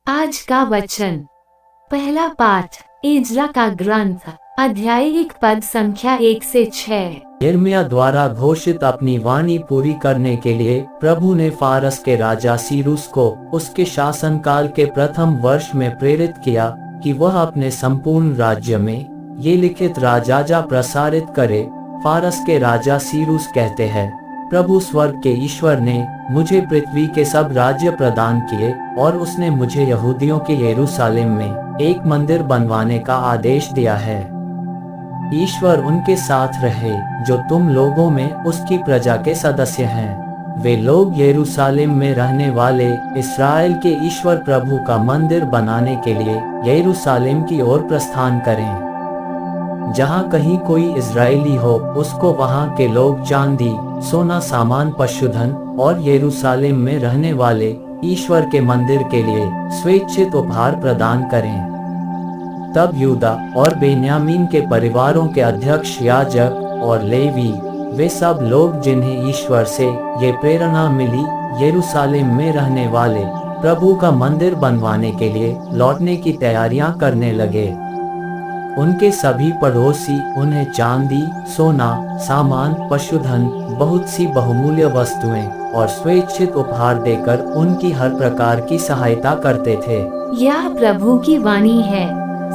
आज का वचन। पहला पाठ एजरा का ग्रंथ, अध्याय 1 पद संख्या 1 से 6। यिर्मयाह द्वारा घोषित अपनी वाणी पूरी करने के लिए प्रभु ने फारस के राजा सीरूस को उसके शासनकाल के प्रथम वर्ष में प्रेरित किया कि वह अपने संपूर्ण राज्य में ये लिखित राजाजा प्रसारित करे। फारस के राजा सीरूस कहते हैं, प्रभु स्वर्ग के ईश्वर ने मुझे पृथ्वी के सब राज्य प्रदान किए और उसने मुझे यहूदियों के यरूशलेम में एक मंदिर बनवाने का आदेश दिया है। ईश्वर उनके साथ रहे जो तुम लोगों में उसकी प्रजा के सदस्य हैं। वे लोग यरूशलेम में रहने वाले इस्राएल के ईश्वर प्रभु का मंदिर बनाने के लिए यरूशलेम की ओर प्रस्थान करें। जहाँ कहीं कोई इजरायली हो उसको वहाँ के लोग चांदी, सोना, सामान, पशुधन और यरूशलेम में रहने वाले ईश्वर के मंदिर के लिए स्वेच्छित उपहार प्रदान करें। तब यूदा और बेन्यामीन के परिवारों के अध्यक्ष याजक और लेवी, वे सब लोग जिन्हें ईश्वर से ये प्रेरणा मिली, यरूशलेम में रहने वाले प्रभु का मंदिर बनवाने के लिए लौटने की तैयारियां करने लगे। उनके सभी पड़ोसी उन्हें चांदी, सोना, सामान, पशुधन, बहुत सी बहुमूल्य वस्तुएं और स्वेच्छित उपहार देकर उनकी हर प्रकार की सहायता करते थे। यह प्रभु की वाणी है।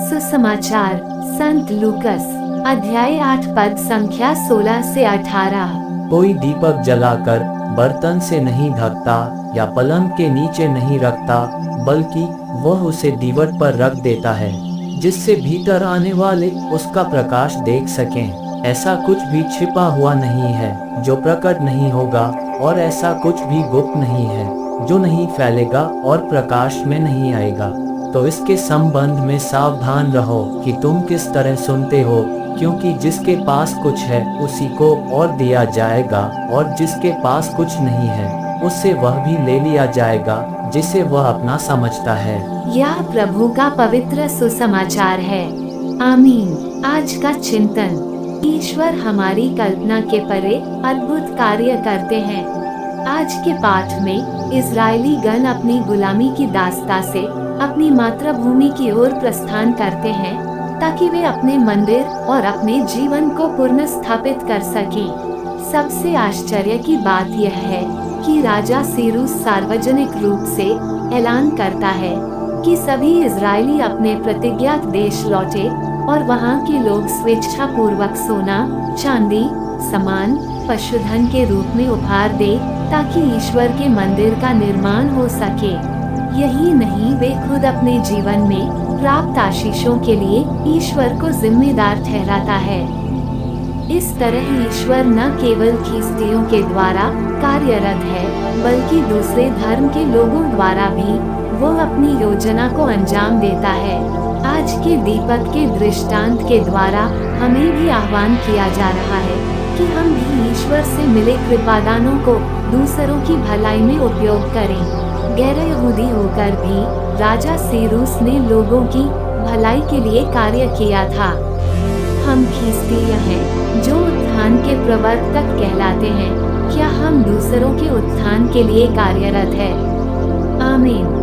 सुसमाचार संत लूकस, अध्याय 8 पद संख्या 16 से 18। कोई दीपक जलाकर बर्तन से नहीं ढकता या पलंग के नीचे नहीं रखता, बल्कि वह उसे दीवट पर रख देता है, जिससे भीतर आने वाले उसका प्रकाश देख सकें। ऐसा कुछ भी छिपा हुआ नहीं है जो प्रकट नहीं होगा, और ऐसा कुछ भी गुप्त नहीं है जो नहीं फैलेगा और प्रकाश में नहीं आएगा। तो इसके संबंध में सावधान रहो कि तुम किस तरह सुनते हो, क्योंकि जिसके पास कुछ है उसी को और दिया जाएगा, और जिसके पास कुछ नहीं है उससे वह भी ले लिया जाएगा जिसे वह अपना समझता है। यह प्रभु का पवित्र सुसमाचार है। आमीन। आज का चिंतन। ईश्वर हमारी कल्पना के परे अद्भुत कार्य करते हैं। आज के पाठ में इजरायली गण अपनी गुलामी की दास्ता से अपनी मातृभूमि की ओर प्रस्थान करते हैं, ताकि वे अपने मंदिर और अपने जीवन को पुनर्स्थापित कर सकें। सबसे आश्चर्य की बात यह है कि राजा सीरूस सार्वजनिक रूप से ऐलान करता है कि सभी इजरायली अपने प्रतिज्ञात देश लौटे और वहाँ के लोग स्वेच्छा पूर्वक सोना, चांदी, सामान, पशुधन के रूप में उपहार दे, ताकि ईश्वर के मंदिर का निर्माण हो सके। यही नहीं, वे खुद अपने जीवन में प्राप्त आशीषों के लिए ईश्वर को जिम्मेदार ठहराता है। इस तरह ईश्वर न केवल ख्रिस्तियों के द्वारा कार्यरत है, बल्कि दूसरे धर्म के लोगों द्वारा भी वो अपनी योजना को अंजाम देता है। आज के दीपक के दृष्टांत के द्वारा हमें भी आह्वान किया जा रहा है कि हम भी ईश्वर से मिले कृपादानों को दूसरों की भलाई में उपयोग करें। गैर यहूदी होकर भी राजा सीरूस ने लोगों की भलाई के लिए कार्य किया था। हम ख्रिस्तीय हैं जो उत्थान के प्रवर्तक कहलाते हैं। क्या हम दूसरों के उत्थान के लिए कार्यरत है? आमीन।